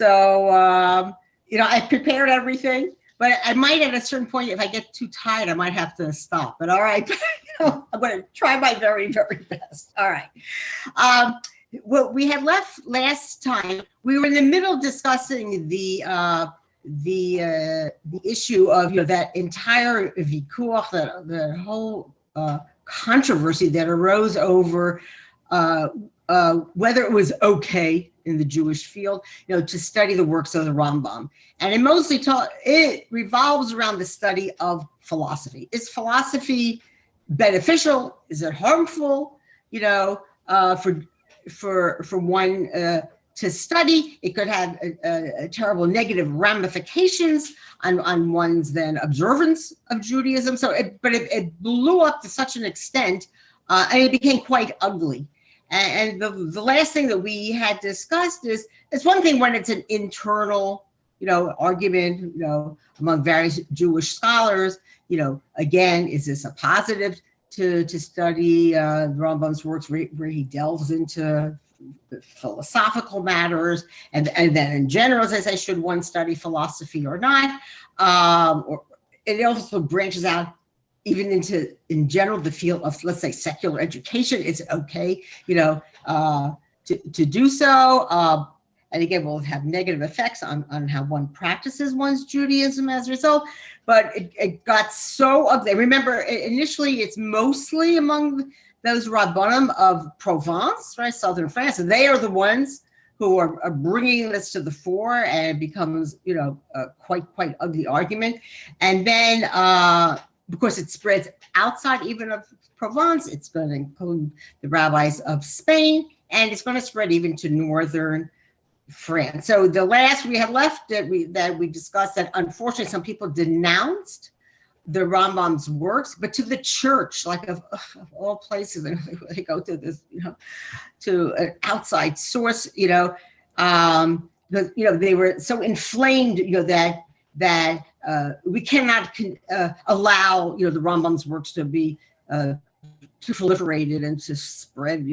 So, I prepared everything, but I might at a certain point, if I get too tired, I might have to stop. But all right, I'm going to try my very, very best. All right. What we had left last time, we were in the middle discussing the issue of that entire vikuach, the whole controversy that arose over whether it was okay in the Jewish field, to study the works of the Rambam. And it revolves around the study of philosophy. Is philosophy beneficial? Is it harmful? For one to study, it could have a terrible negative ramifications on one's then observance of Judaism. So, it blew up to such an extent, and it became quite ugly. And the last thing that we had discussed is, it's one thing when it's an internal, argument, among various Jewish scholars, again, is this a positive to study the Rambam's works where he delves into the philosophical matters, and then in general, as I say, should one study philosophy or not? Or it also branches out even into, in general, the field of, let's say, secular education. Is it okay, to do so? And again, will have negative effects on how one practices one's Judaism as a result. But it got so ugly. Remember, initially, it's mostly among those Rabbanim of Provence, right, southern France, and they are the ones who are bringing this to the fore, and it becomes, a quite ugly argument. And then, of course, it spreads outside even of Provence. It's going to include the rabbis of Spain, and it's going to spread even to northern France. So the last we had left that we discussed, that unfortunately some people denounced the Rambam's works, but to the church, like of all places, they go to this, to an outside source, they were so inflamed, that we cannot allow, the Rambam's works to be too proliferated and to spread,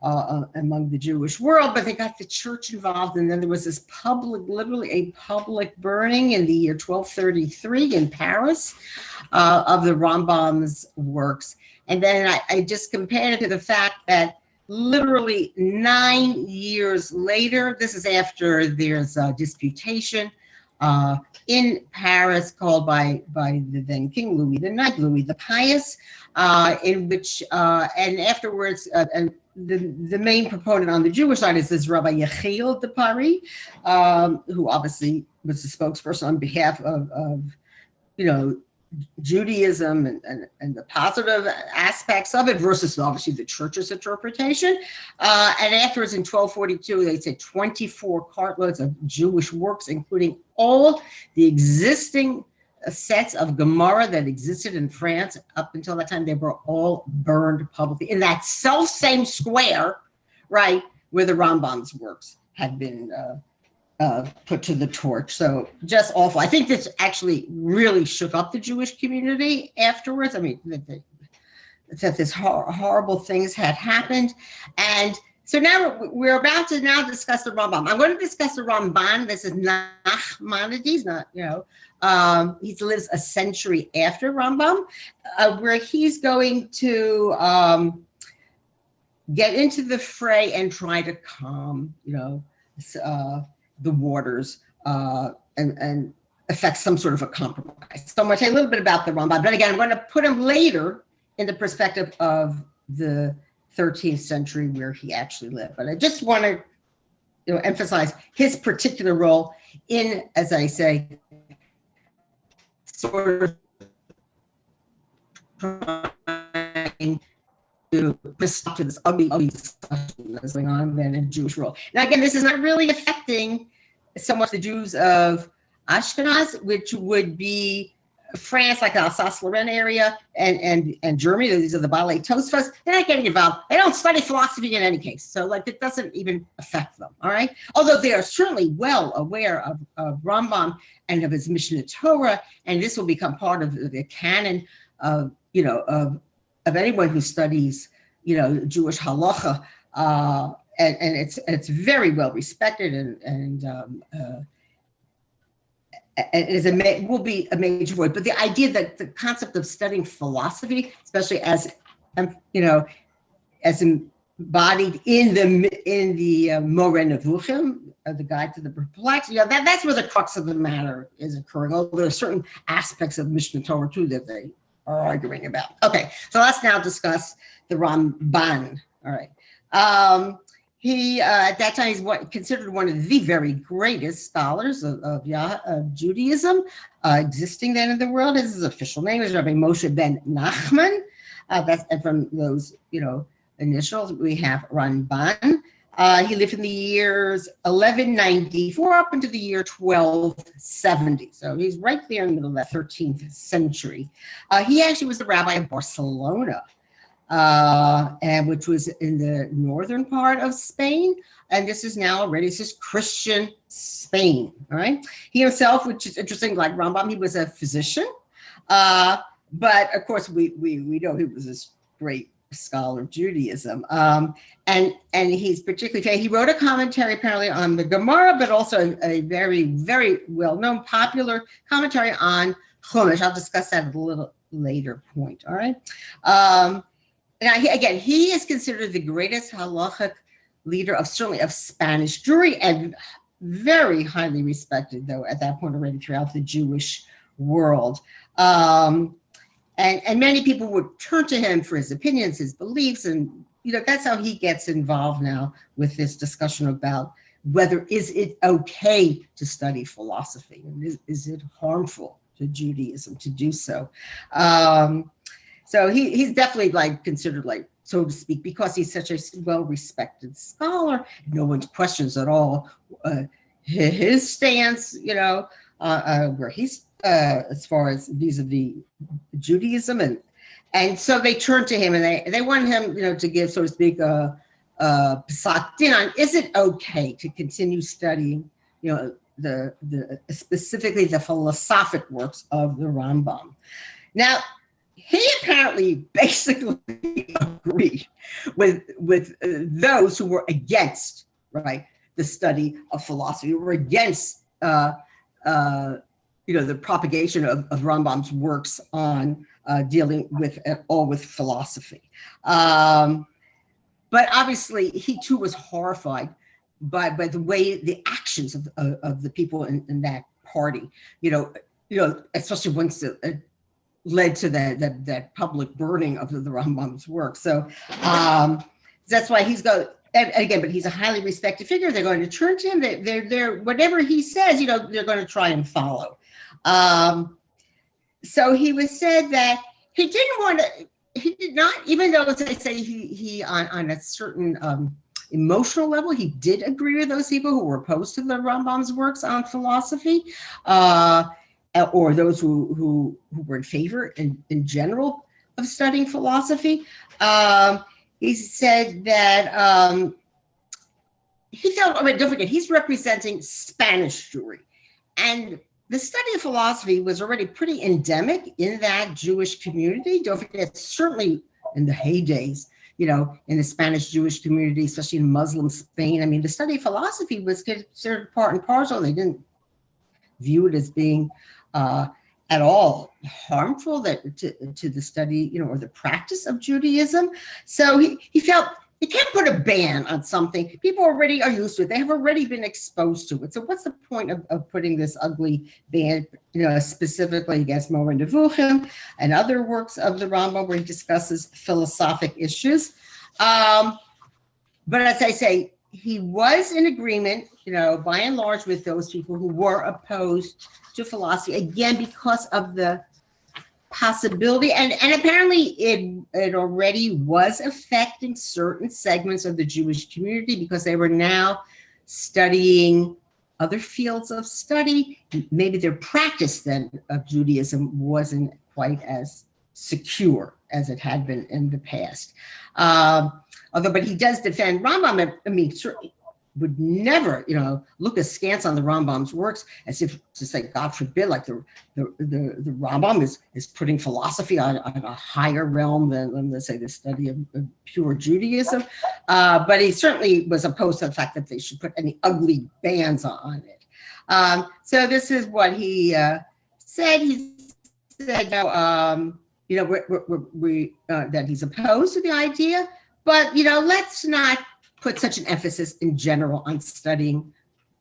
among the Jewish world. But they got the church involved, and then there was this literally a public burning in the year 1233 in Paris of the Rambam's works. And then I just compared it to the fact that literally 9 years later, this is after there's a disputation in Paris called by the then King Louis the Pious, in which, and afterwards, the main proponent on the Jewish side is this Rabbi Yechiel de Paris, who obviously was the spokesperson on behalf of Judaism and the positive aspects of it versus obviously the church's interpretation. And afterwards in 1242, they said 24 cartloads of Jewish works, including all the existing sets of Gemara that existed in France up until that time. They were all burned publicly in that same square, right, where the Rambam's works had been put to the torch. So just awful. I think this actually really shook up the Jewish community afterwards. I mean, that this horrible things had happened. And so now we're about to discuss the Rambam. I'm going to discuss the Ramban. This is Nachmanides, not, he lives a century after Rambam, where he's going to get into the fray and try to calm, the waters and affect some sort of a compromise. So I'm going to tell you a little bit about the Rambam, but again, I'm going to put him later in the perspective of the 13th century where he actually lived. But I just want to emphasize his particular role in, as I say, sort of trying to stop to this ugly discussion that's going on then in Jewish world. Now, again, this is not really affecting so much the Jews of Ashkenaz, which would be France, like the Alsace-Lorraine area, and Germany. These are the Balei Tosfos. They're not getting involved. They don't study philosophy in any case. So, it doesn't even affect them, all right? Although they are certainly well aware of Rambam and of his Mishneh Torah, and this will become part of the canon of anyone who studies, Jewish halacha and it's very well respected, and it will be a major void. But the idea that the concept of studying philosophy, especially as as embodied in the Moreh Nevuchim, the Guide to the Perplexed, that's where the crux of the matter is occurring. Although there are certain aspects of Mishnah Torah too that they are arguing about. Okay, so let's now discuss the Ramban. All right. He at that time he's considered one of the very greatest scholars of Judaism existing then in the world. His official name is Rabbi Moshe ben Nachman. And from those initials we have Ramban. He lived in the years 1194 up into the year 1270. So he's right there in the middle of that 13th century. He actually was the rabbi of Barcelona, and which was in the northern part of Spain. And this is now already, this is Christian Spain, all right? He himself, which is interesting, like Rambam, he was a physician. But of course, we know he was this great scholar of Judaism. And he's particularly famous. He wrote a commentary apparently on the Gemara, but also a very, very well-known popular commentary on Chumash. I'll discuss that at a little later point, all right? Now, he is considered the greatest halachic leader certainly of Spanish Jewry, and very highly respected, though, at that point already throughout the Jewish world. And many people would turn to him for his opinions, his beliefs, and that's how he gets involved now with this discussion about whether is it okay to study philosophy, and is it harmful to Judaism to do so. So he's definitely considered so to speak, because he's such a well-respected scholar, no one questions at all his stance, where he's as far as vis-a-vis Judaism, and so they turn to him and they want him, to give, so to speak, psak din on is it okay to continue studying, the specifically the philosophic works of the Rambam. Now, he apparently basically agreed with those who were against, right, the study of philosophy, who were against the propagation of Rambam's works on dealing with philosophy. But obviously, he too was horrified by the way the actions of the people in that party, especially once it led to that public burning of the Rambam's work. So that's why he's going. And again, but he's a highly respected figure. They're going to turn to him. They're whatever he says, they're going to try and follow. So he was said that he did not, even though as I say he on a certain emotional level, he did agree with those people who were opposed to the Rambam's works on philosophy, or those who were in favor in general of studying philosophy. He said that he felt, don't forget, he's representing Spanish Jewry. And the study of philosophy was already pretty endemic in that Jewish community. Don't forget, certainly in the heydays, in the Spanish Jewish community, especially in Muslim Spain. The study of philosophy was considered part and parcel. They didn't view it as being at all harmful to the study, or the practice of Judaism. So he felt you can't put a ban on something people already are used to it. They have already been exposed to it. So what's the point of putting this ugly ban, specifically against Moreh Nevuchim and other works of the Rambam where he discusses philosophic issues? But as I say, he was in agreement, by and large, with those people who were opposed to philosophy, again, because of the possibility, and apparently it already was affecting certain segments of the Jewish community because they were now studying other fields of study. Maybe their practice then of Judaism wasn't quite as secure as it had been in the past. But he does defend Rambam. Certainly would never, look askance on the Rambam's works as if to say, God forbid, like the Rambam is putting philosophy on a higher realm than, let's say, the study of pure Judaism. But he certainly was opposed to the fact that they should put any ugly bands on it. So this is what he said. He said, that he's opposed to the idea, but, let's not put such an emphasis in general on studying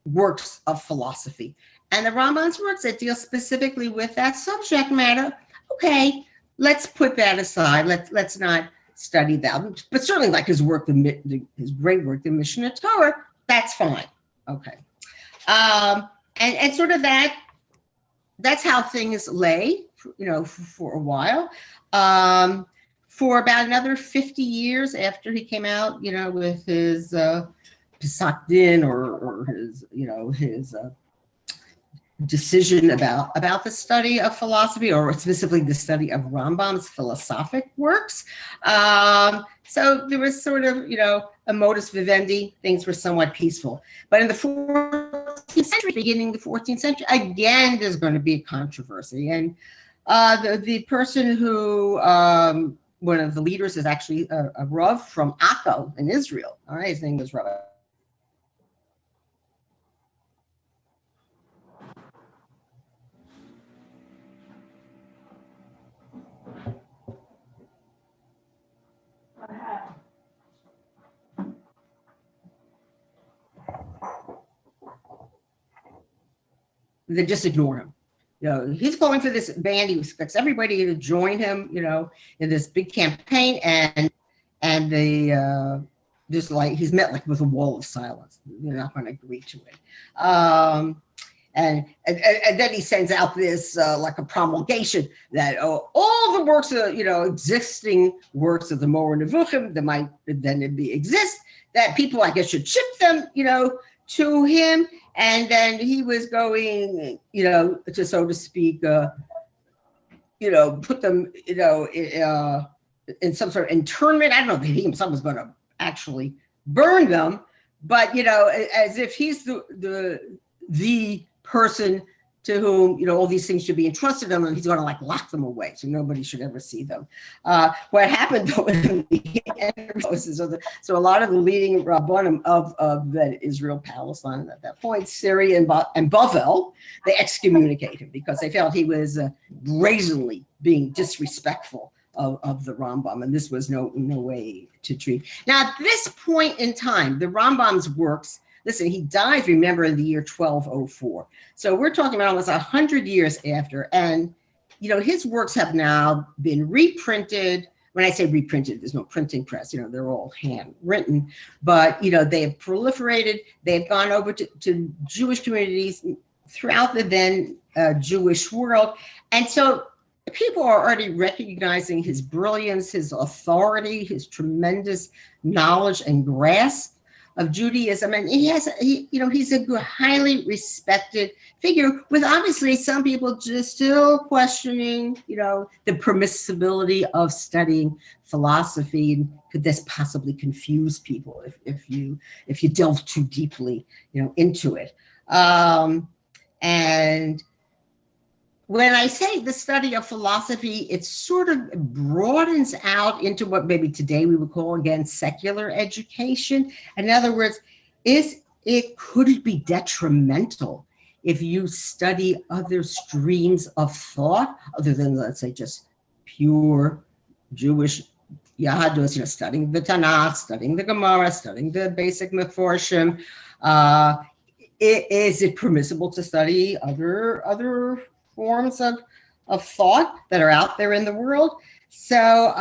works of philosophy. And the Rambam's works that deal specifically with that subject matter, okay, let's put that aside. Let's not study that. But certainly like his work, his great work, the Mishnah Torah, that's fine. Okay. And sort of that's how things lay, for a while. For about another 50 years after he came out, with his Pesach Din or his, his decision about the study of philosophy, or specifically the study of Rambam's philosophic works. So there was sort of, a modus vivendi. Things were somewhat peaceful. But in the 14th century, beginning the 14th century, again, there's going to be a controversy. And the person who, one of the leaders is actually a Rav from Akko in Israel. All right, his name was Rav. They just ignore him. He's calling for this band. He expects everybody to join him, in this big campaign, and they just like he's met like with a wall of silence. They're not going to agree to it. And then he sends out this like a promulgation that all the works of existing works of the Moreh Nevuchim that might then exist, that people I guess should ship them to him. And then he was going, to, so to speak, put them, in some sort of internment. I don't know if he himself was going to actually burn them, but, as if he's the person to whom, all these things should be entrusted to him, and he's going to like lock them away so nobody should ever see them. What happened though, so a lot of the leading Rabbanim of that Israel, Palestine at that point, Syria and Bavel, they excommunicate him because they felt he was brazenly being disrespectful of the Rambam, and this was no way to treat. Now at this point in time, the Rambam's works, listen, he died, remember, in the year 1204. So we're talking about almost 100 years after. And, his works have now been reprinted. When I say reprinted, there's no printing press, they're all handwritten. But, they have proliferated. They've gone over to Jewish communities throughout the then Jewish world. And so people are already recognizing his brilliance, his authority, his tremendous knowledge and grasp of Judaism, and he's a highly respected figure, with obviously some people just still questioning, the permissibility of studying philosophy, and could this possibly confuse people if you delve too deeply, into it. And when I say the study of philosophy, it sort of broadens out into what maybe today we would call, again, secular education. In other words, could it be detrimental if you study other streams of thought other than, let's say, just pure Jewish Yahadus, studying the Tanakh, studying the Gemara, studying the basic Meforshim? Is it permissible to study other forms of thought that are out there in the world? So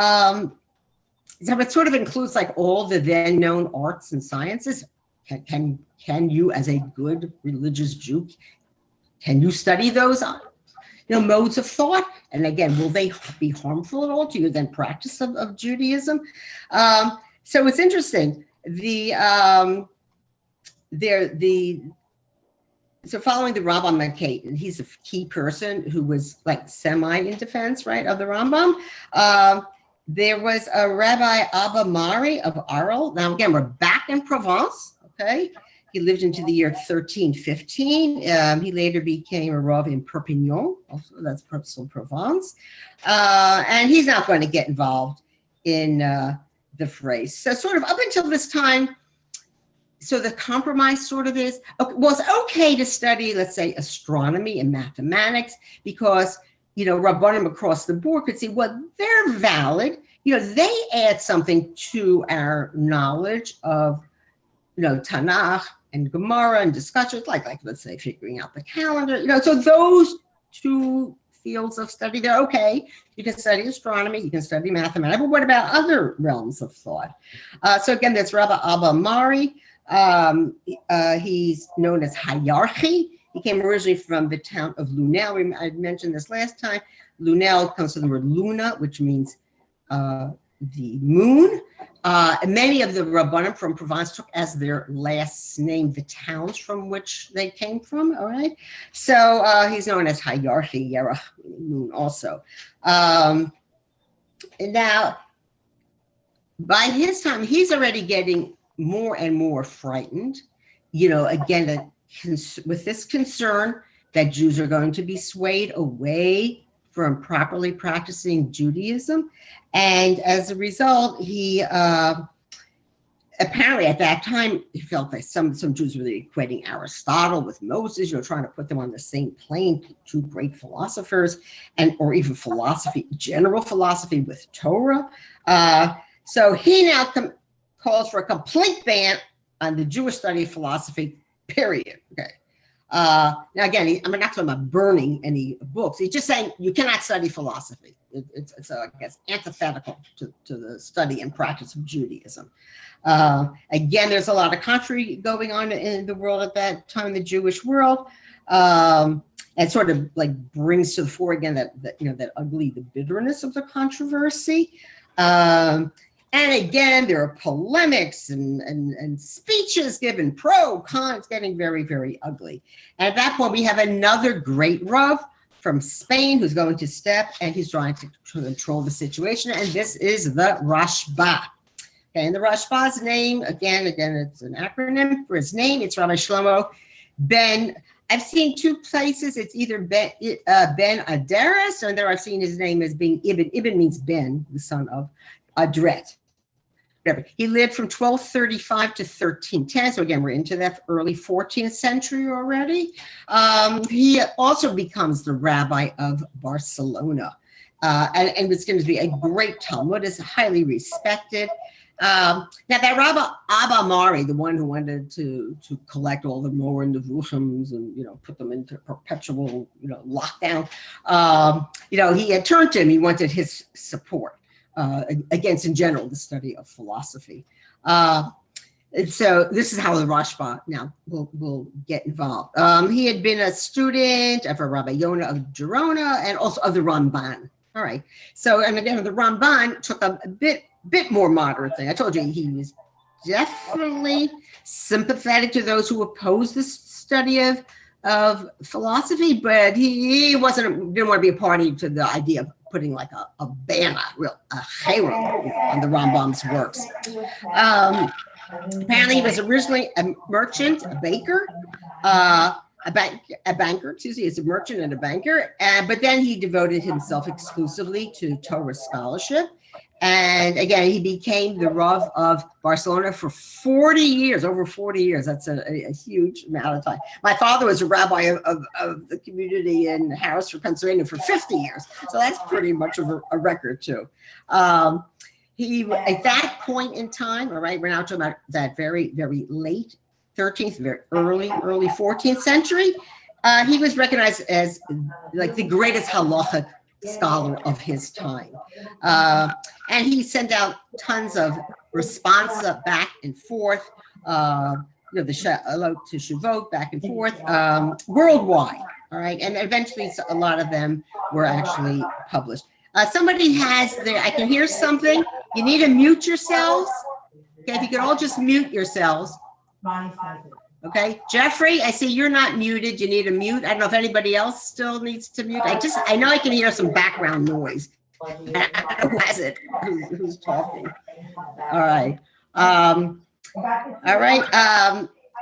it sort of includes like all the then known arts and sciences. Can you, as a good religious Jew, can you study those modes of thought? And again, will they be harmful at all to your then practice of Judaism? So it's interesting. So following the Rambam Malka, and he's a key person who was like semi in defense, right, of the Rambam. There was a Rabbi Abba Mari of Arel. Now again, we're back in Provence, okay? He lived into the year 1315. He later became a Rav in Perpignan, also that's Provence. And he's not going to get involved in the phrase. So sort of up until this time, so the compromise sort of is, well, it's okay to study, let's say, astronomy and mathematics, because, Rabbanim across the board could see, well, they're valid. They add something to our knowledge of, Tanakh and Gemara and discussions, like let's say, figuring out the calendar. So those two fields of study, they're okay. You can study astronomy, you can study mathematics, but what about other realms of thought? So again, that's Rabbi Abba Mari. He's known as Hayarchi. He came originally from the town of Lunel. I mentioned this last time. Lunel comes from the word Luna, which means the moon. Many of the Rabbanim from Provence took as their last name the towns from which they came from, all right? So he's known as Hayarchi, Yerach, moon also. Now, by his time, he's already getting more and more frightened, again, with this concern that Jews are going to be swayed away from properly practicing Judaism. And as a result, he apparently at that time, he felt that some Jews were equating Aristotle with Moses, trying to put them on the same plane, two great philosophers, or even philosophy, general philosophy with Torah. So he now calls for a complete ban on the Jewish study of philosophy, period. Okay. Now, again, I'm not talking about burning any books. He's just saying you cannot study philosophy. It's I guess, antithetical to the study and practice of Judaism. Again, there's a lot of contrary going on in the world at that time, the Jewish world. And sort of like brings to the fore again that ugly, the bitterness of the controversy. And again, there are polemics and speeches given, pro, con. It's getting very, very ugly. And at that point, we have another great Rav from Spain who's going to step, and he's trying to control the situation. And this is the Rashba. Okay, and the Rashba's name, again, it's an acronym for his name. It's Rabbi Shlomo Ben. I've seen two places. It's either Ben Adaris, or there I've seen his name as being Ibn. Ibn means Ben, the son of Adret. He lived from 1235 to 1310. So again, we're into that early 14th century already. He also becomes the rabbi of Barcelona. And it's going to be a great Talmud, is highly respected. Now that Rabbi Abba Mari, the one who wanted to collect all the Moran Nevuchims and put them into perpetual lockdown, he had turned to him. He wanted his support against, in general, the study of philosophy. And so this is how the Rashba now will get involved. He had been a student of Rabbi Yonah of Gerona and also of the Ramban. All right. So, and again, the Ramban took a bit more moderate thing. I told you he was definitely sympathetic to those who opposed the study of philosophy, but he didn't want to be a party to the idea of putting like a banner, a chayro on the Rambam's works. Apparently, he was originally a merchant, a baker, a banker, excuse me, he's a merchant and a banker, but then he devoted himself exclusively to Torah scholarship. And again, he became the Rav of Barcelona for 40 years, over 40 years. That's a huge amount of time. My father was a rabbi of the community in Harrisburg, Pennsylvania for 50 years. So that's pretty much of a record too. He, at that point in time, all right, we're now talking about that very, very late 13th, very early 14th century. He was recognized as like the greatest halachic scholar of his time. And he sent out tons of response back and forth, the Shalot to Shavot back and forth, worldwide, all right? And eventually a lot of them were actually published. Somebody has I can hear something. You need to mute yourselves. Okay, if you could all just mute yourselves. Okay, Jeffrey, I see you're not muted. You need to mute. I don't know if anybody else still needs to mute. I know I can hear some background noise. I don't know who has it, who's talking. All right.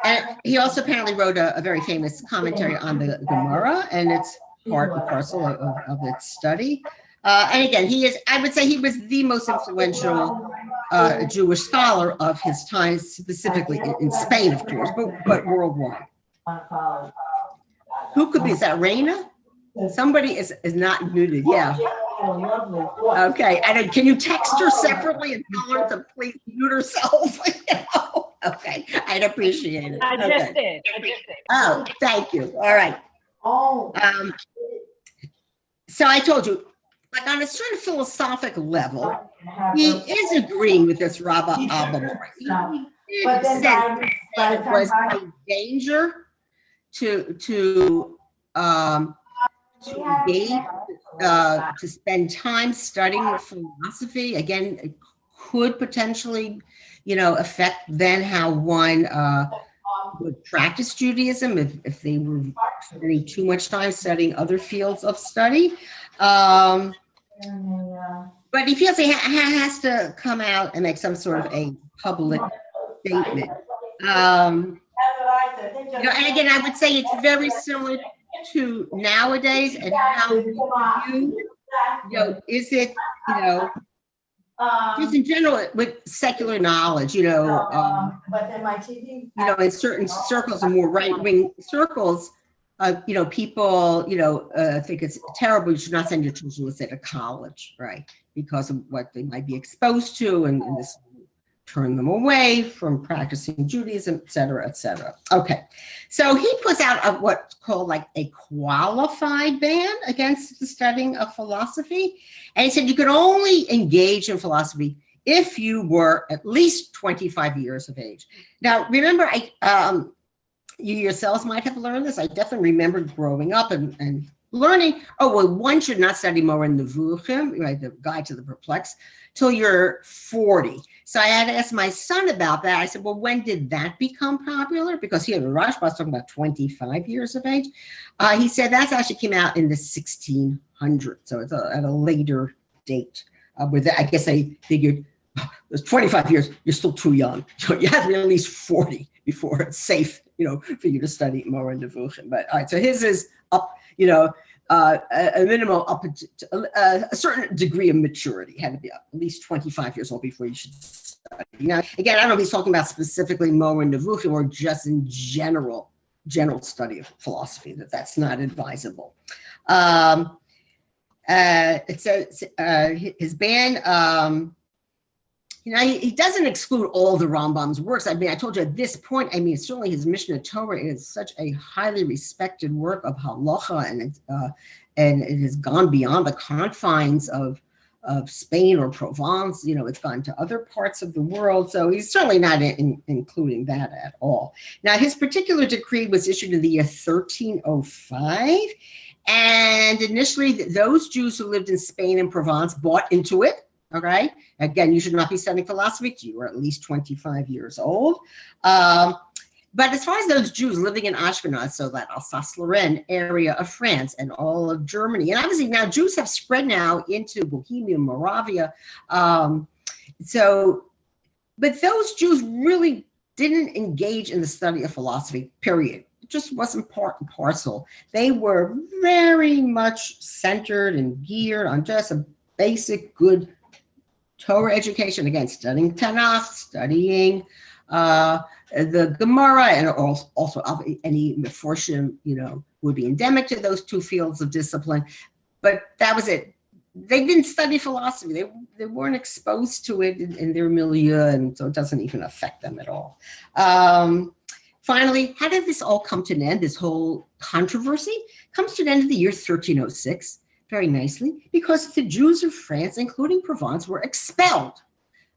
And he also apparently wrote a very famous commentary on the Gemara, and it's part and parcel of its study. And again, I would say he was the most influential Jewish scholar of his time, specifically in Spain, of course, but worldwide. Who could be? Is that Raina? Somebody is not muted. Yeah. Okay. And can you text her separately and tell her to please mute herself? Okay. I'd appreciate it. I just did. Oh, thank you. All right. So I told you, like on a certain philosophic level, he is agreeing with this Rabba Abba. He did say that it was a danger to engage, to spend time studying philosophy. Again, it could potentially, affect then how one would practice Judaism if they were spending too much time studying other fields of study. But he feels he has to come out and make some sort of a public statement. And again, I would say it's very similar to nowadays and how is it, just in general with secular knowledge, in certain circles and more right-wing circles, people, think it's terrible. You should not send your children, let's say, to college, right? Because of what they might be exposed to, and this will turn them away from practicing Judaism, et cetera, et cetera. Okay, so he puts out what's called like a qualified ban against the studying of philosophy. And he said you could only engage in philosophy if you were at least 25 years of age. Now, remember, you yourselves might have learned this. I definitely remember growing up and learning, one should not study Moreh Nevuchim, right, the Guide to the Perplexed, till you're 40. So I had to ask my son about that. I said, well, when did that become popular? Because here in Rashba was talking about 25 years of age. He said that actually came out in the 1600s. So it's at a later date. I guess they figured, there's 25 years, you're still too young. So you have to be at least 40 before it's safe, for you to study Moreh Nevuchim. But all right, so his is up, a minimum up to a certain degree of maturity. Had to be at least 25 years old before you should study. Now, again, I don't know if he's talking about specifically Moreh Nevuchim or just in general study of philosophy, that's not advisable. It says his ban, he doesn't exclude all the Rambam's works. I mean, I told you at this point, certainly his Mishnah Torah is such a highly respected work of halacha, and it has gone beyond the confines of Spain or Provence. It's gone to other parts of the world. So he's certainly not including that at all. Now, his particular decree was issued in the year 1305. And initially, those Jews who lived in Spain and Provence bought into it. Okay. Again, you should not be studying philosophy till you are at least 25 years old. But as far as those Jews living in Ashkenaz, so that Alsace-Lorraine area of France and all of Germany, and obviously now Jews have spread now into Bohemia, Moravia. But those Jews really didn't engage in the study of philosophy, period. It just wasn't part and parcel. They were very much centered and geared on just a basic good Torah education, again, studying Tanakh, studying the Gemara, and also any Meforshim, would be endemic to those two fields of discipline. But that was it. They didn't study philosophy. They weren't exposed to it in their milieu, and so it doesn't even affect them at all. Finally, how did this all come to an end? This whole controversy comes to an end in the year 1306. Very nicely, because the Jews of France, including Provence, were expelled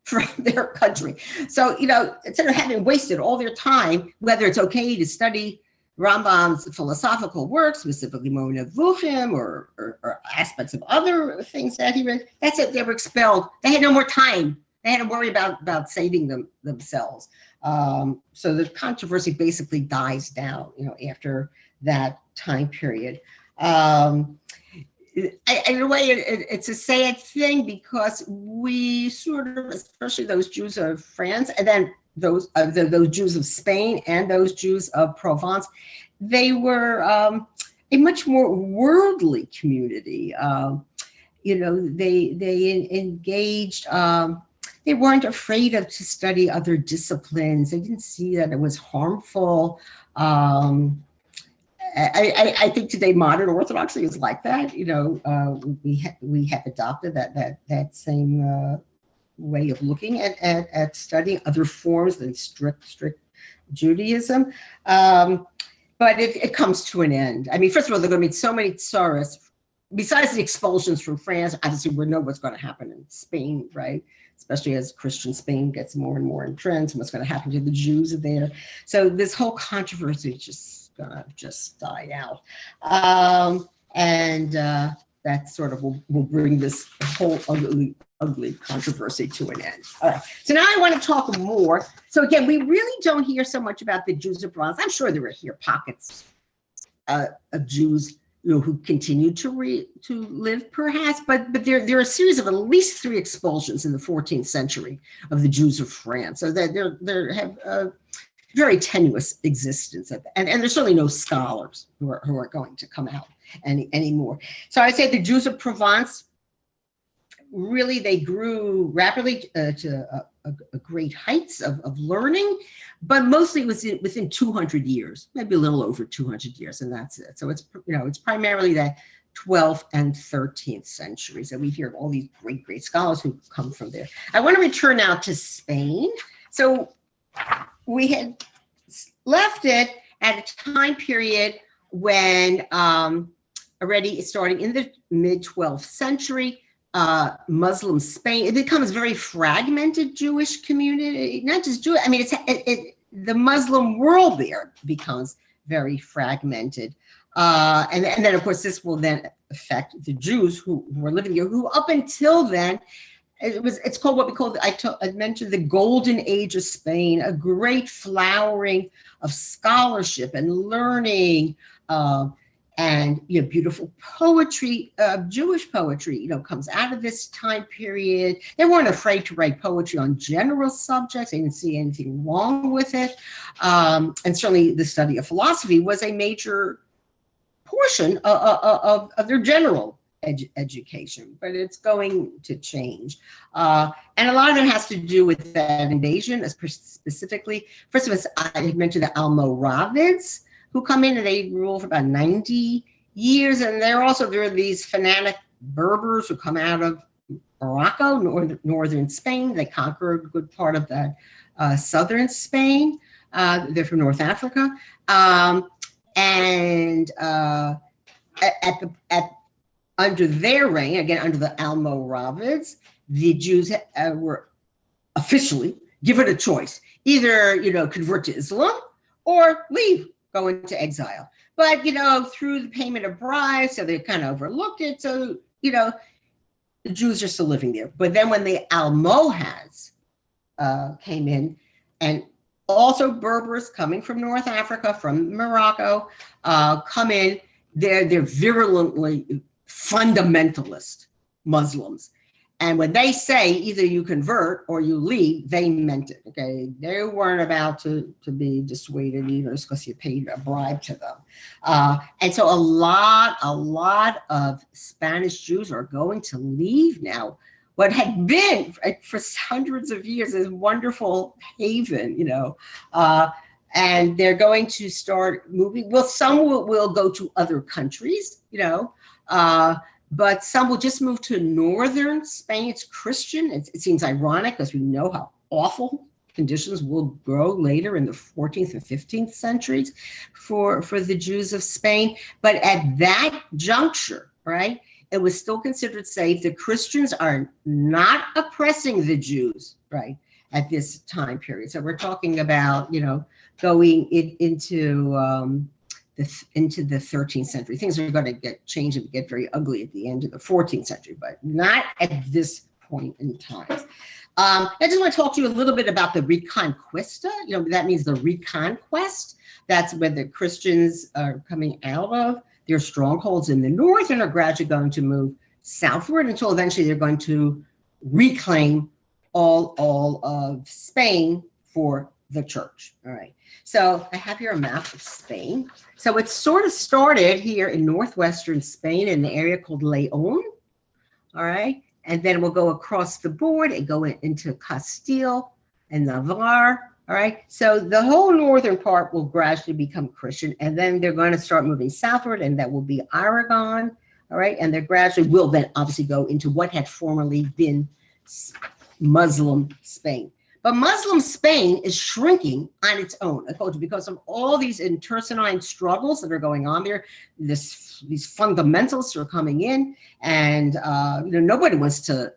from their country. So, instead of having wasted all their time, whether it's okay to study Rambam's philosophical works, specifically Moreh Nevuchim or aspects of other things that he read, that's it. They were expelled. They had no more time. They had to worry about saving themselves. So the controversy basically dies down, after that time period. In a way, it's a sad thing because we sort of, especially those Jews of France, and then those Jews of Spain and those Jews of Provence, they were a much more worldly community. They engaged. They weren't afraid to study other disciplines. They didn't see that it was harmful. I think today modern Orthodoxy is like that. We have adopted that same way of looking at studying other forms than strict Judaism. But it comes to an end. I mean, first of all, there are going to be so many tsaras. Besides the expulsions from France, obviously we know what's going to happen in Spain, right? Especially as Christian Spain gets more and more entrenched, and what's going to happen to the Jews there. So this whole controversy is just going to die out. That sort of will bring this whole ugly controversy to an end. All right. So now I want to talk more. So again, we really don't hear so much about the Jews of Provence. I'm sure there are here pockets of Jews who continued to live, perhaps, but there are a series of at least 3 expulsions in the 14th century of the Jews of France. So that they have a very tenuous existence, and there's certainly no scholars who are going to come out anymore. So I'd say the Jews of Provence, really, they grew rapidly to a great heights of learning, but mostly it was within 200 years, maybe a little over 200 years, and that's it. So it's primarily that 12th and 13th centuries that we hear of all these great scholars who come from there. I want to return now to Spain. So we had left it at a time period when already starting in the mid-12th century, Muslim Spain, it becomes very fragmented Jewish community, not just Jewish, I mean, the Muslim world there becomes very fragmented. And then, of course, this will then affect the Jews who were living here, who up until then, it's called what we call, I mentioned the golden age of Spain, a great flowering of scholarship and learning, and beautiful poetry, Jewish poetry, comes out of this time period. They weren't afraid to write poetry on general subjects. They didn't see anything wrong with it. And certainly the study of philosophy was a major portion of their general education, but it's going to change. And a lot of it has to do with that invasion, specifically. First of all, I had mentioned the Almoravids, who come in and they rule for about 90 years. And there are these fanatic Berbers who come out of Morocco, northern Spain. They conquer a good part of that southern Spain. They're from North Africa. Under their reign, again, under the Almoravids, the Jews were officially given a choice. Either, convert to Islam or leave, go into exile. But, through the payment of bribes, so they kind of overlooked it. So, the Jews are still living there. But then when the Almohads came in, and also Berbers coming from North Africa, from Morocco, come in, they're virulently fundamentalist Muslims. And when they say either you convert or you leave, they meant it, okay? They weren't about to be dissuaded either just because you paid a bribe to them. And so a lot of Spanish Jews are going to leave now what had been for hundreds of years this wonderful haven, and they're going to start moving. Well, some will go to other countries, but some will just move to northern Spain. It's Christian. It seems ironic because we know how awful conditions will grow later in the 14th and 15th centuries for the Jews of Spain. But at that juncture, right, it was still considered safe. The Christians are not oppressing the Jews, right, at this time period. So we're talking about, going into the 13th century. Things are going to get changed and get very ugly at the end of the 14th century, but not at this point in time. I just want to talk to you a little bit about the Reconquista. That means the reconquest. That's where the Christians are coming out of their strongholds in the north and are gradually going to move southward until eventually they're going to reclaim all of Spain for the church. All right. So I have here a map of Spain. So it sort of started here in northwestern Spain in the area called Leon. All right. And then we'll go across the board and go into Castile and Navarre. All right. So the whole northern part will gradually become Christian. And then they're going to start moving southward, and that will be Aragon. All right. And they gradually will then obviously go into what had formerly been Muslim Spain. But Muslim Spain is shrinking on its own because of all these internecine struggles that are going on there. These fundamentalists are coming in, and nobody wants to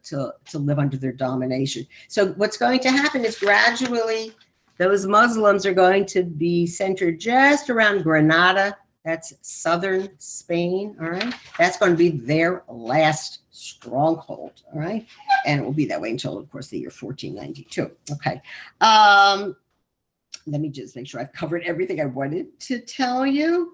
live under their domination. So what's going to happen is gradually those Muslims are going to be centered just around Granada. That's southern Spain. All right, that's going to be their last stronghold. All right, and it will be that way until, of course, the year 1492. Okay, let me just make sure I've covered everything I wanted to tell you.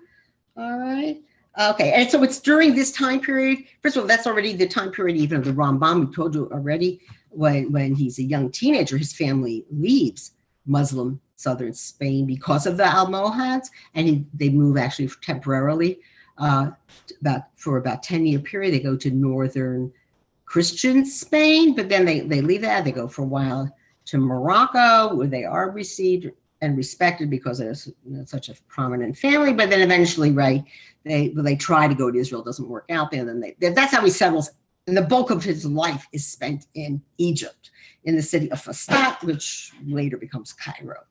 All right. Okay, and so it's during this time period. First of all, that's already the time period even of the Rambam. We told you already when he's a young teenager, his family leaves Muslim southern Spain because of the Almohads, and they move actually temporarily for about 10-year period. They go to northern Christian Spain, but then they leave that. They go for a while to Morocco, where they are received and respected because there's such a prominent family. But then eventually, right, they try to go to Israel, doesn't work out there. And then that's how he settles. And the bulk of his life is spent in Egypt, in the city of Fustat, which later becomes Cairo.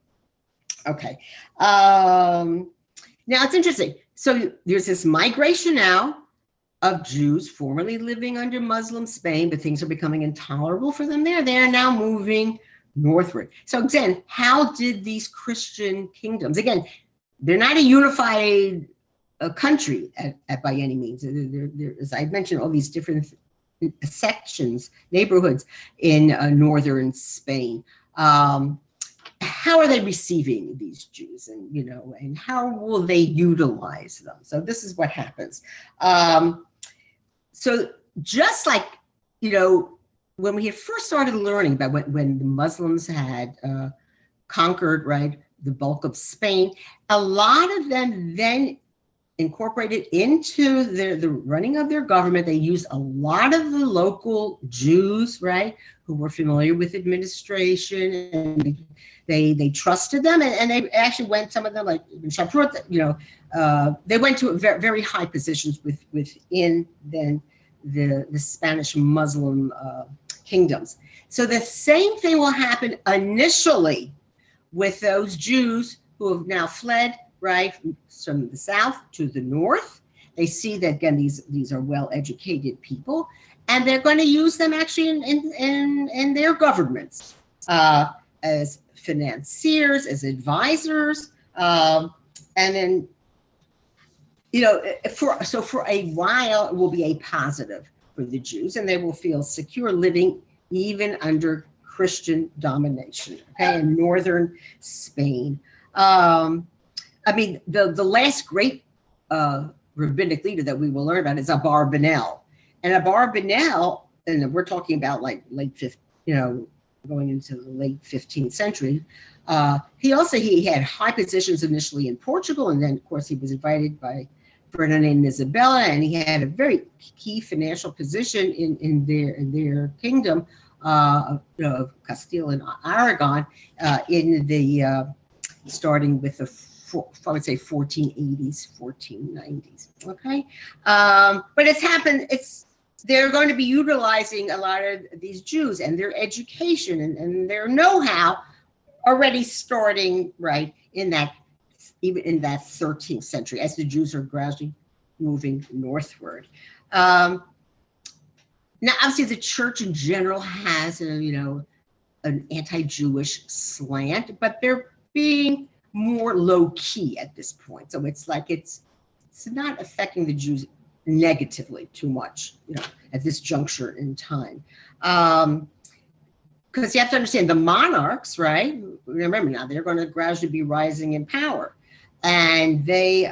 Okay. Now it's interesting. So there's this migration now of Jews formerly living under Muslim Spain, but things are becoming intolerable for them there. They are now moving northward. So again, how did these Christian kingdoms, again, they're not a unified country by any means. There, as I mentioned, all these different sections, neighborhoods in northern Spain. How are they receiving these Jews, and how will they utilize them? So this is what happens. So just like, when we had first started learning about when the Muslims had conquered, right, the bulk of Spain, a lot of them then incorporated into the running of their government. They used a lot of the local Jews, right, who were familiar with administration, and they trusted them, and they actually went, some of them, like Shaprut, they went to very, very high positions within then the Spanish Muslim kingdoms. So the same thing will happen initially with those Jews who have now fled, right, from the south to the north. They see that, again, these are well-educated people, and they're going to use them actually in their governments as financiers, as advisors, and then, for a while it will be a positive for the Jews, and they will feel secure living even under Christian domination, okay, in northern Spain. The last great rabbinic leader that we will learn about is Abarbanel. And Abarbanel, and we're talking about like going into the late 15th century. He had high positions initially in Portugal, and then of course he was invited by Ferdinand and Isabella, and he had a very key financial position in their kingdom of Castile and Aragon in the starting with the I would say 1480s, 1490s. Okay, but it's happened. They're going to be utilizing a lot of these Jews and their education and their know-how already starting right even in that 13th century, as the Jews are gradually moving northward. Now, obviously, the church in general has an anti-Jewish slant, but they're being more low-key at this point. So it's like it's not affecting the Jews negatively too much, at this juncture in time. Because you have to understand the monarchs, right? Remember now, they're going to gradually be rising in power. And they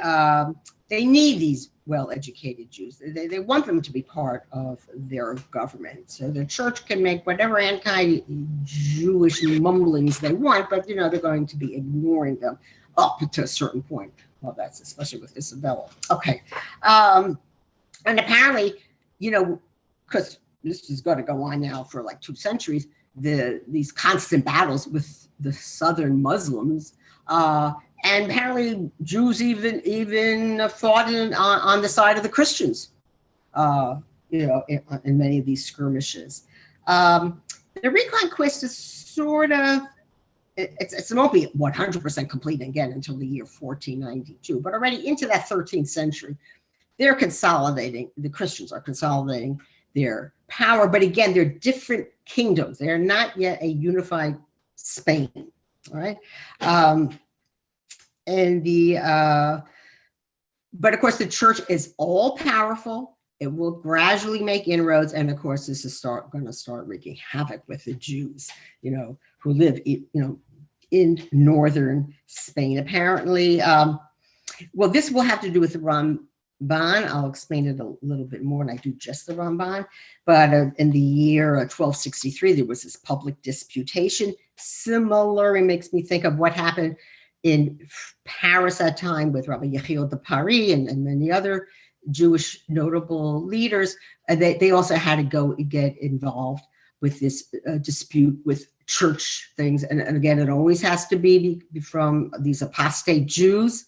need these well-educated Jews. They want them to be part of their government. So the church can make whatever anti-Jewish mumblings they want, but they're going to be ignoring them up to a certain point. Well, that's especially with Isabella. Okay. And apparently, because this is going to go on now for like 2 centuries, these constant battles with the southern Muslims, and apparently Jews even fought on the side of the Christians, in many of these skirmishes. The Reconquest is sort of, it won't be 100% complete again until the year 1492, but already into that 13th century, they're consolidating, the Christians are consolidating their power, but again, they're different kingdoms. They're not yet a unified Spain, all right? But of course, the church is all powerful. It will gradually make inroads, and of course, this is going to start wreaking havoc with the Jews, who live, in northern Spain. Apparently, well, this will have to do with the Ramban. I'll explain it a little bit more, and I do just the Ramban. But in the year 1263, there was this public disputation. Similar, it makes me think of what happened in Paris at that time with Rabbi Yechiel de Paris and many other Jewish notable leaders. They also had to go get involved with this dispute with church things. And again, it always has to be from these apostate Jews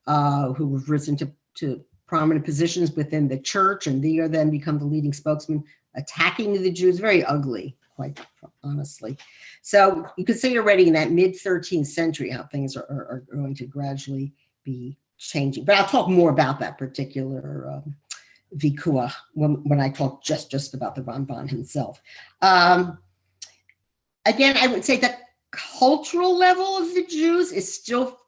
who have risen to prominent positions within the church, and they then become the leading spokesman attacking the Jews. Very ugly, quite honestly. So you can see already in that mid-13th century how things are going to gradually be changing. But I'll talk more about that particular Vikuah when I talk just about the Ramban himself. Again, I would say the cultural level of the Jews is still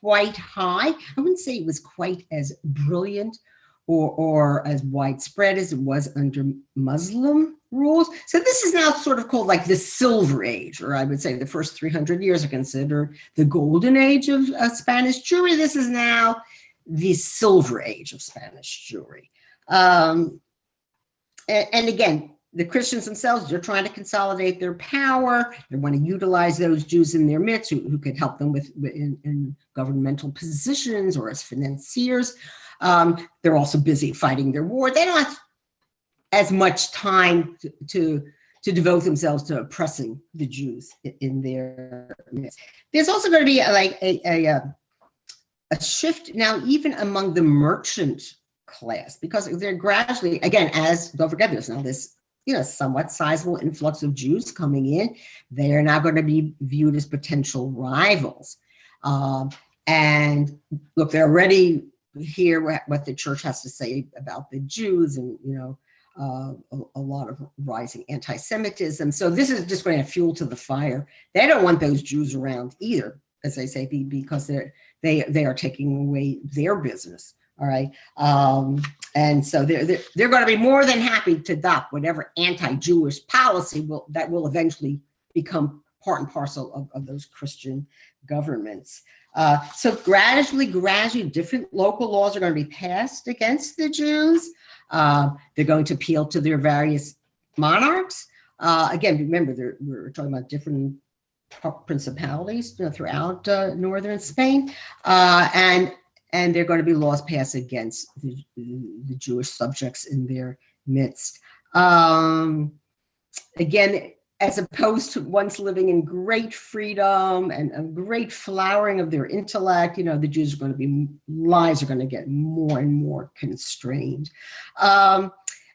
quite high. I wouldn't say it was quite as brilliant or as widespread as it was under Muslim rules. So this is now sort of called like the Silver Age, or I would say the first 300 years are considered the golden age of Spanish Jewry. This is now the Silver Age of Spanish Jewry. And again, the Christians themselves, they're trying to consolidate their power. They want to utilize those Jews in their midst who could help them in governmental positions or as financiers. They're also busy fighting their war. They don't have as much time to devote themselves to oppressing the Jews in their midst. There's also going to be a shift now even among the merchant class, because they're gradually, again, don't forget there's now this somewhat sizable influx of Jews coming in. They are now going to be viewed as potential rivals. And look, they're already hear what the church has to say about the Jews, and a lot of rising anti-Semitism. So this is just going to fuel to the fire. They don't want those Jews around either, as I say, because they are taking away their business. All right, and so they're going to be more than happy to adopt whatever anti-Jewish policy that will eventually become part and parcel of those Christian governments. So gradually, different local laws are going to be passed against the Jews. They're going to appeal to their various monarchs. Again, remember, we're talking about different principalities throughout northern Spain, and there are going to be laws passed against the Jewish subjects in their midst. Again, as opposed to once living in great freedom and a great flowering of their intellect, the Jews lives are going to get more and more constrained.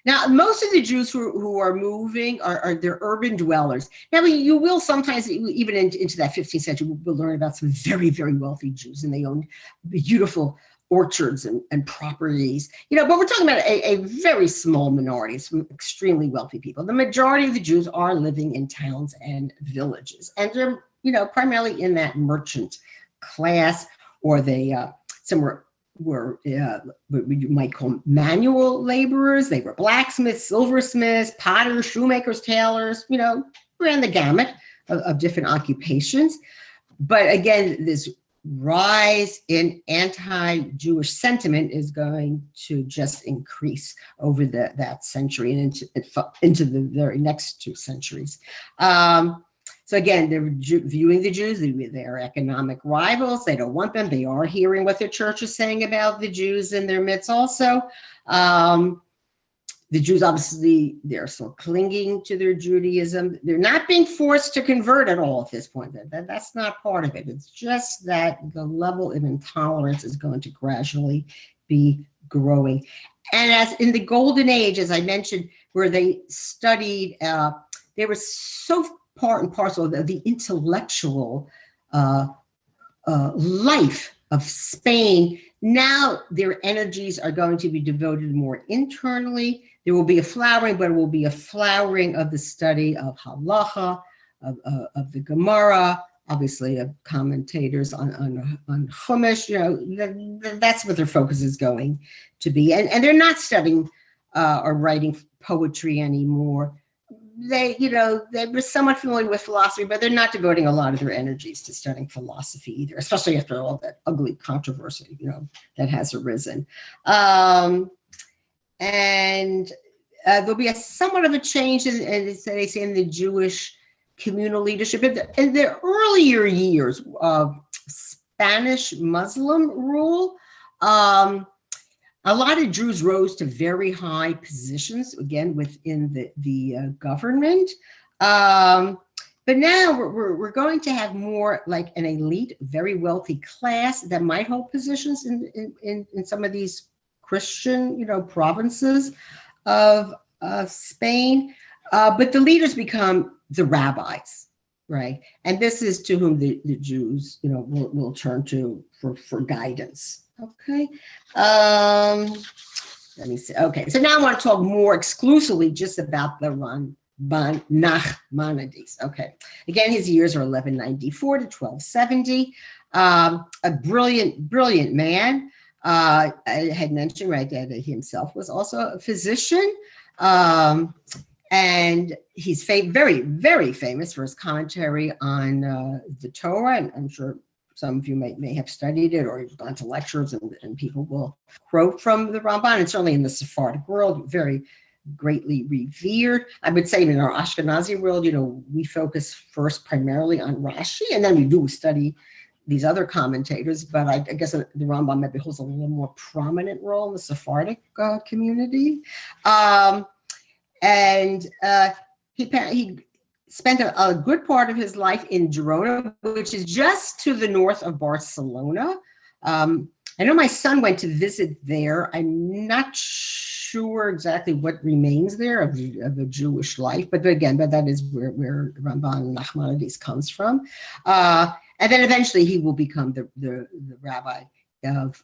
Now, most of the Jews who are moving are they're urban dwellers. Now, you will sometimes, even into that 15th century, we'll learn about some very, very wealthy Jews, and they own beautiful orchards and properties. But we're talking about a very small minority, some extremely wealthy people. The majority of the Jews are living in towns and villages, and they're primarily in that merchant class, or some were what you might call manual laborers. They were blacksmiths, silversmiths, potters, shoemakers, tailors, ran the gamut of different occupations. But again, this rise in anti-Jewish sentiment is going to just increase over that century and into the very next 2 centuries. So again, they're viewing the Jews, they're economic rivals. They don't want them. They are hearing what their church is saying about the Jews in their midst also. The Jews, obviously, they're still clinging to their Judaism. They're not being forced to convert at all at this point. That's not part of it. It's just that the level of intolerance is going to gradually be growing. And as in the golden age, as I mentioned, where they studied, they were so part and parcel of the intellectual life of Spain. Now their energies are going to be devoted more internally. There will be a flowering, but it will be a flowering of the study of halacha, of the Gemara, obviously of commentators on Chumash. That's what their focus is going to be. And they're not studying or writing poetry anymore. They were somewhat familiar with philosophy, but they're not devoting a lot of their energies to studying philosophy either, especially after all that ugly controversy, that has arisen. And there'll be somewhat of a change in they say, in the Jewish communal leadership. In the earlier years of Spanish Muslim rule, a lot of Jews rose to very high positions, again, within the government. But now we're going to have more like an elite, very wealthy class that might hold positions in some of these Christian, provinces of Spain. But the leaders become the rabbis, right? And this is to whom the Jews, will turn to for guidance. Okay. Let me see. Okay. So now I want to talk more exclusively just about the Ramban Nachmanides. Okay. Again, his years are 1194 to 1270. A brilliant man. I had mentioned, right, that he himself was also a physician. And he's very, very famous for his commentary on the Torah. And I'm sure some of you may have studied it or you've gone to lectures and people will quote from the Ramban. And certainly in the Sephardic world, very greatly revered. I would say in our Ashkenazi world, we focus first primarily on Rashi, and then we do study these other commentators. But I guess the Rambam maybe holds a little more prominent role in the Sephardic community. And he spent a good part of his life in Girona, which is just to the north of Barcelona. I know my son went to visit there. I'm not sure exactly what remains there of the Jewish life, but again, that is where Ramban Nachmanides comes from. And then eventually he will become the rabbi of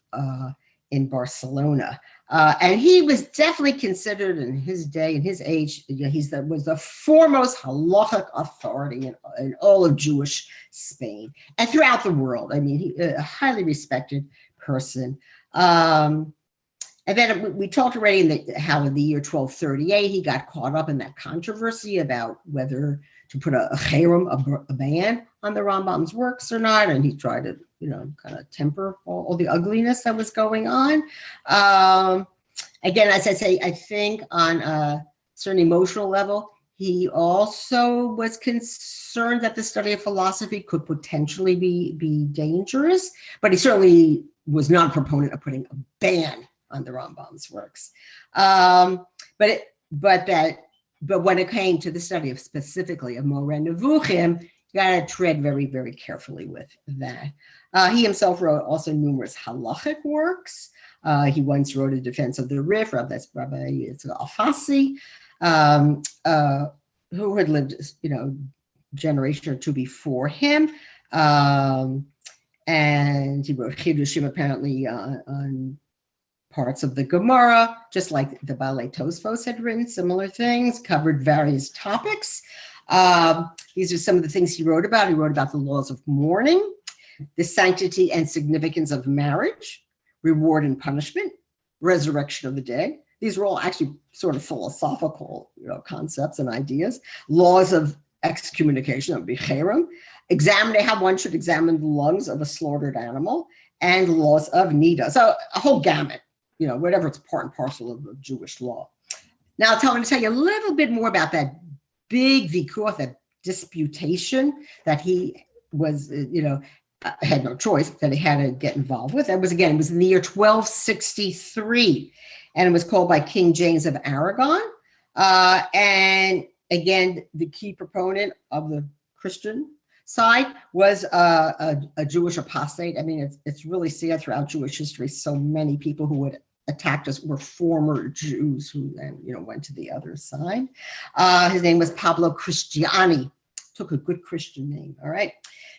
in Barcelona. And he was definitely considered in his day, in his age, was the foremost halachic authority in all of Jewish Spain and throughout the world. I mean, he a highly respected person. And then we talked already how in the year 1238, he got caught up in that controversy about whether to put a cherem, a ban on the Rambam's works or not. And he tried to, kind of temper all the ugliness that was going on. Again, as I say, I think on a certain emotional level, he also was concerned that the study of philosophy could potentially be dangerous, but he certainly was not a proponent of putting a ban on the Rambam's works. But when it came to the study of specifically of Moreh Nevuchim, you got to tread very, very carefully with that. He himself wrote also numerous halachic works. He once wrote a defense of the Rif, that's Rabbi Alfasi, who had lived, generation or two before him. And he wrote Chidushim apparently on parts of the Gemara, just like the Balei Tosfos had written similar things, covered various topics. These are some of the things he wrote about. He wrote about the laws of mourning, the sanctity and significance of marriage, reward and punishment, resurrection of the dead. These were all actually sort of philosophical, concepts and ideas. Laws of excommunication, that would be cherem, examining how one should examine the lungs of a slaughtered animal, and laws of nida. So a whole gamut, whatever it's part and parcel of Jewish law. Now, I want to tell you a little bit more about that big vikuach, that disputation that he was, had no choice, that he had to get involved with. It was in the year 1263, and it was called by King James of Aragon. And again, the key proponent of the Christian side was a Jewish apostate. I mean, it's really sad throughout Jewish history. So many people who would attacked us were former Jews who then, went to the other side. His name was Pablo Cristiani. Took a good Christian name. All right.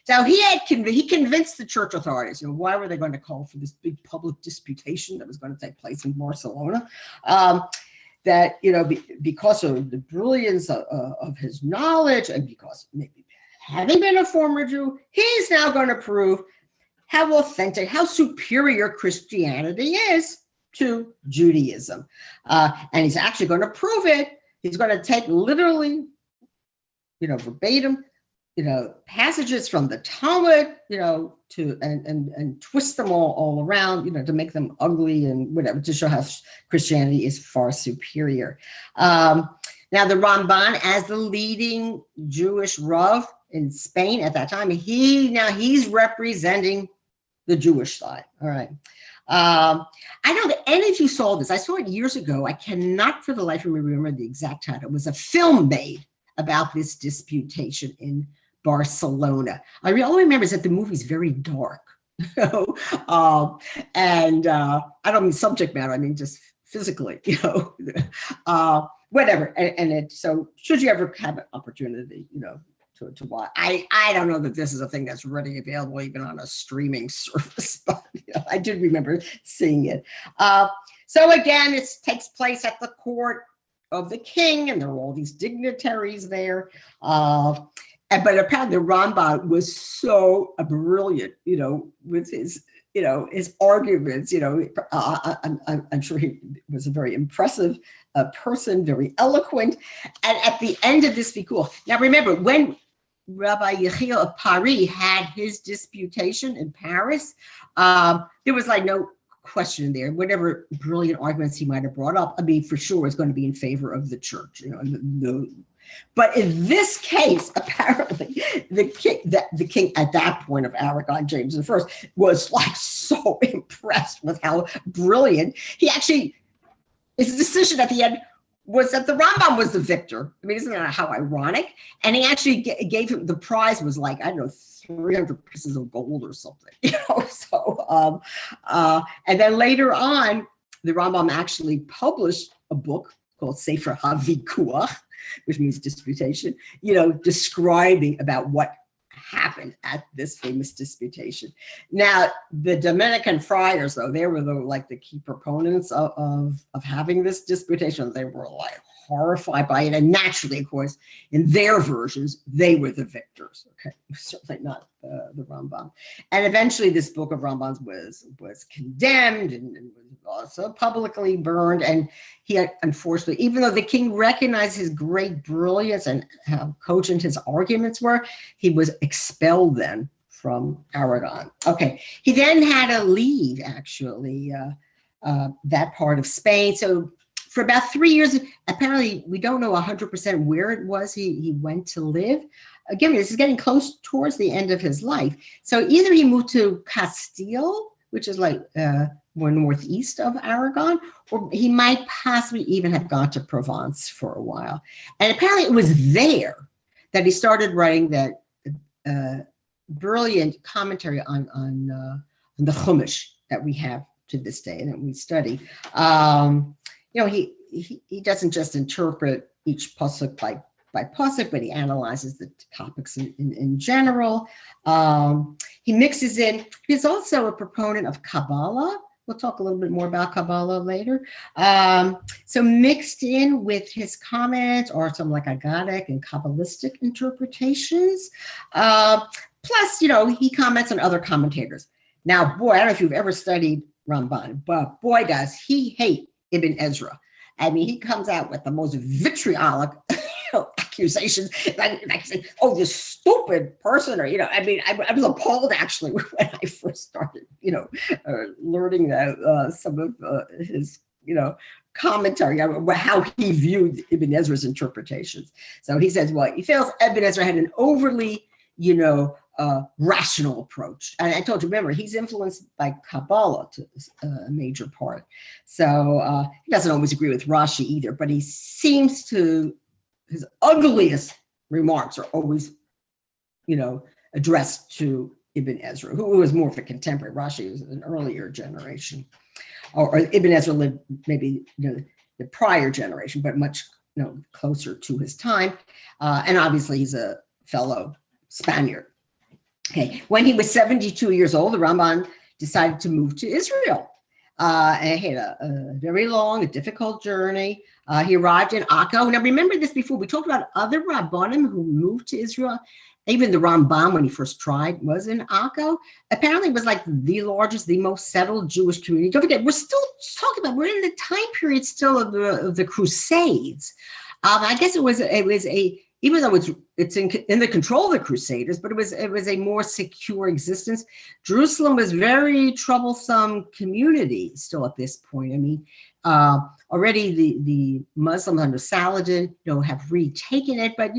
So he convinced the church authorities. Why were they going to call for this big public disputation that was going to take place in Barcelona? That because of the brilliance of his knowledge, and because maybe having been a former Jew, he's now going to prove how authentic, how superior Christianity is to Judaism. And he's actually going to prove it. He's going to take literally, verbatim, passages from the Talmud, and twist them all around, to make them ugly and whatever, to show how Christianity is far superior. Now, the Ramban, as the leading Jewish Rav in Spain at that time, he's representing the Jewish side. All right. I don't know if any of you saw this. I saw it years ago. I cannot for the life of me remember the exact title. It was a film made about this disputation in Barcelona. I only remember is that the movie's very dark. And I don't mean subject matter, I mean just physically, whatever. And so should you ever have an opportunity, to watch. I don't know that this is a thing that's readily available even on a streaming service, but I did remember seeing it. So again, it takes place at the court of the king, and there are all these dignitaries there. But apparently the Rambam was so brilliant, with his, his arguments. I'm sure he was a very impressive person, very eloquent. And at the end of this vikuach, now remember, when Rabbi Yechiel of Paris had his disputation in Paris, there was like no question there. Whatever brilliant arguments he might have brought up, I mean, for sure is going to be in favor of the church. But in this case, apparently, the king at that point of Aragon, James I, was like so impressed with how brilliant he actually. His decision at the end was that the Rambam was the victor. I mean, isn't that how ironic? And he actually gave him, the prize was like, I don't know, 300 pieces of gold or something, So, and then later on, the Rambam actually published a book called Sefer HaVikuach, which means disputation, describing about what happened at this famous disputation. Now, the Dominican friars, though, they were the key proponents of having this disputation. They were like horrified by it, and naturally, of course, in their versions, they were the victors. Okay, certainly not the Rambam. And eventually, this book of Rambam's was condemned and was also publicly burned. And he had, unfortunately, even though the king recognized his great brilliance and how cogent his arguments were, he was expelled then from Aragon. Okay, he then had to leave, actually, that part of Spain. So for about 3 years, apparently, we don't know 100% where it was he went to live. Again, this is getting close towards the end of his life. So either he moved to Castile, which is like more northeast of Aragon, or he might possibly even have gone to Provence for a while. And apparently it was there that he started writing that brilliant commentary on the Chumash that we have to this day and that we study. He doesn't just interpret each pasuk by pasuk, but he analyzes the topics in general. He mixes in. He's also a proponent of Kabbalah. We'll talk a little bit more about Kabbalah later. So mixed in with his comments are some like Agadic and Kabbalistic interpretations. Plus, he comments on other commentators. Now, boy, I don't know if you've ever studied Ramban, but boy, does he hate Ibn Ezra. I mean, he comes out with the most vitriolic accusations. Like say, oh, this stupid person, or I mean, I was appalled actually when I first started, learning that some of his, commentary on how he viewed Ibn Ezra's interpretations. So he says, well, he feels Ibn Ezra had an overly, rational approach. And I told you, remember, he's influenced by Kabbalah to a major part. So he doesn't always agree with Rashi either, but he seems to, his ugliest remarks are always, addressed to Ibn Ezra, who was more of a contemporary. Rashi was an earlier generation. Or Ibn Ezra lived maybe the prior generation, but much closer to his time. And obviously he's a fellow Spaniard. Okay, when he was 72 years old, the Ramban decided to move to Israel. And he had a very long, a difficult journey. He arrived in Akko. Now remember this before, we talked about other Rabbanim who moved to Israel. Even the Rambam, when he first tried, was in Akko. Apparently it was like the largest, the most settled Jewish community. Don't forget, we're still talking about, we're in the time period still of the Crusades. I guess it was a, even though it's in the control of the Crusaders, but it was a more secure existence. Jerusalem was very troublesome community still at this point. I mean, already the Muslims under Saladin, have retaken it, but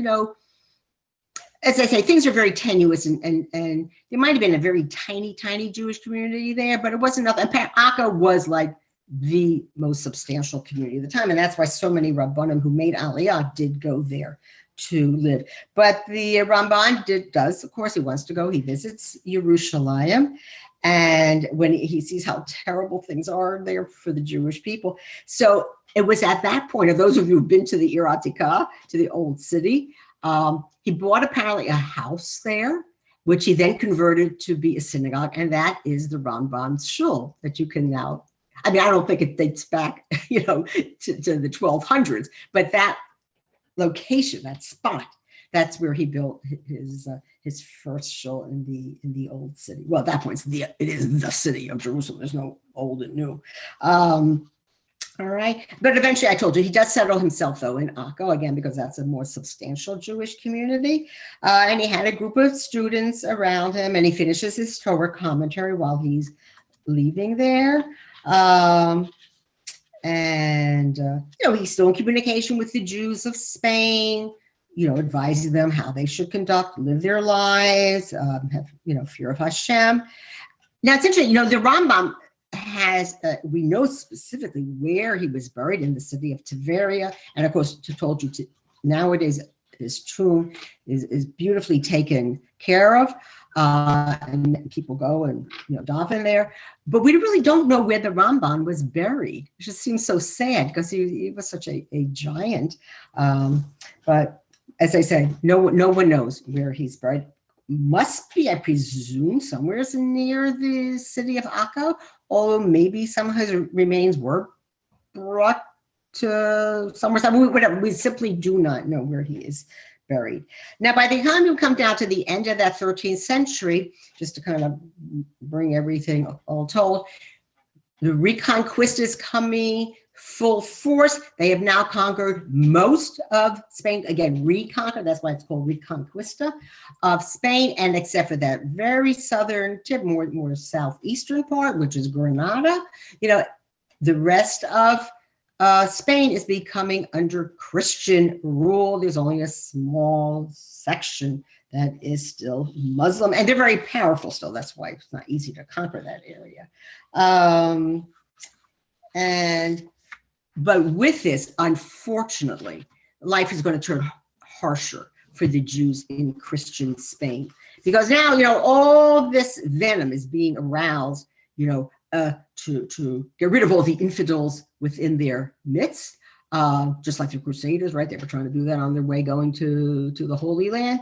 as I say, things are very tenuous, and there might have been a very tiny Jewish community there, but it wasn't enough. And Akko was like the most substantial community at the time, and that's why so many Rabbanim who made Aliyah did go there to live. But the Ramban does, of course, he wants to go. He visits Yerushalayim, and when he sees how terrible things are there for the Jewish people. So it was at that point, of those of you who've been to the Ir Atikah, to the old city, he bought apparently a house there, which he then converted to be a synagogue, and that is the Rambam's shul that you can now, I mean, I don't think it dates back, to the 1200s, but that location, that spot, that's where he built his first shul in the old city. Well, at that point, it is the city of Jerusalem. There's no old and new. All right. But eventually, I told you, he does settle himself, though, in Akko, again, because that's a more substantial Jewish community. And he had a group of students around him, and he finishes his Torah commentary while he's leaving there. He's still in communication with the Jews of Spain, advising them how they should live their lives, have, fear of Hashem. Now, it's interesting, the Rambam has, we know specifically where he was buried, in the city of Tiberia. And of course, told you nowadays his tomb is beautifully taken care of. And people go and daven there, but we really don't know where the Ramban was buried. It just seems so sad because he was such a giant. But as I say, no one knows where he's buried. Must be, I presume, somewhere near the city of Akko, although maybe some of his remains were brought to somewhere. We simply do not know where he is buried. Now, by the time you come down to the end of that 13th century, just to kind of bring everything all told, the Reconquista is coming full force. They have now conquered most of Spain. Again, reconquered, that's why it's called Reconquista of Spain, and except for that very southern tip, more southeastern part, which is Granada, the rest of Spain is becoming under Christian rule. There's only a small section that is still Muslim, and they're very powerful still. That's why it's not easy to conquer that area. But with this, unfortunately, life is going to turn harsher for the Jews in Christian Spain, because now, all this venom is being aroused, to get rid of all the infidels within their midst, just like the Crusaders, right? They were trying to do that on their way going to the Holy Land,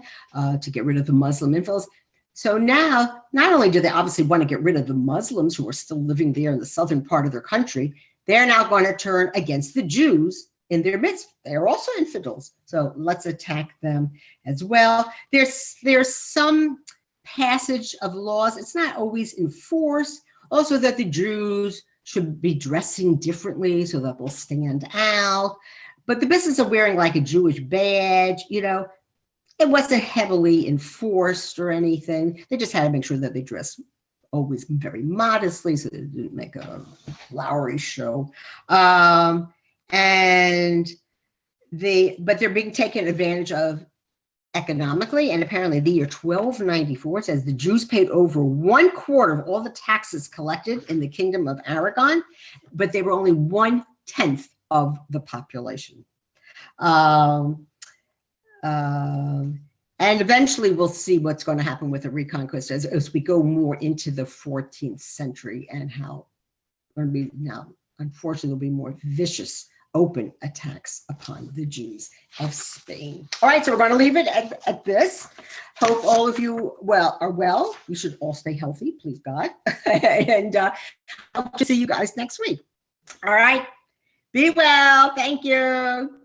to get rid of the Muslim infidels. So now, not only do they obviously want to get rid of the Muslims who are still living there in the southern part of their country, they're now going to turn against the Jews in their midst. They're also infidels. So let's attack them as well. There's some passage of laws. It's not always enforced. Also that the Jews should be dressing differently so that they'll stand out. but the business of wearing like a Jewish badge, you know, it wasn't heavily enforced or anything. They just had to make sure that they dressed always very modestly so they didn't make a flowery show. And but they're being taken advantage of economically, and apparently the year 1294 says the Jews paid over 1/4 of all the taxes collected in the kingdom of Aragon, but they were only 1/10 of the population. And eventually we'll see what's going to happen with the Reconquest as we go more into the 14th century and how going to be now, unfortunately, there'll be more vicious open attacks upon the Jews of Spain. All right, so we're going to leave it at this. Hope all of you are well. You should all stay healthy, please God. And I'll see you guys next week. All right, be well. Thank you.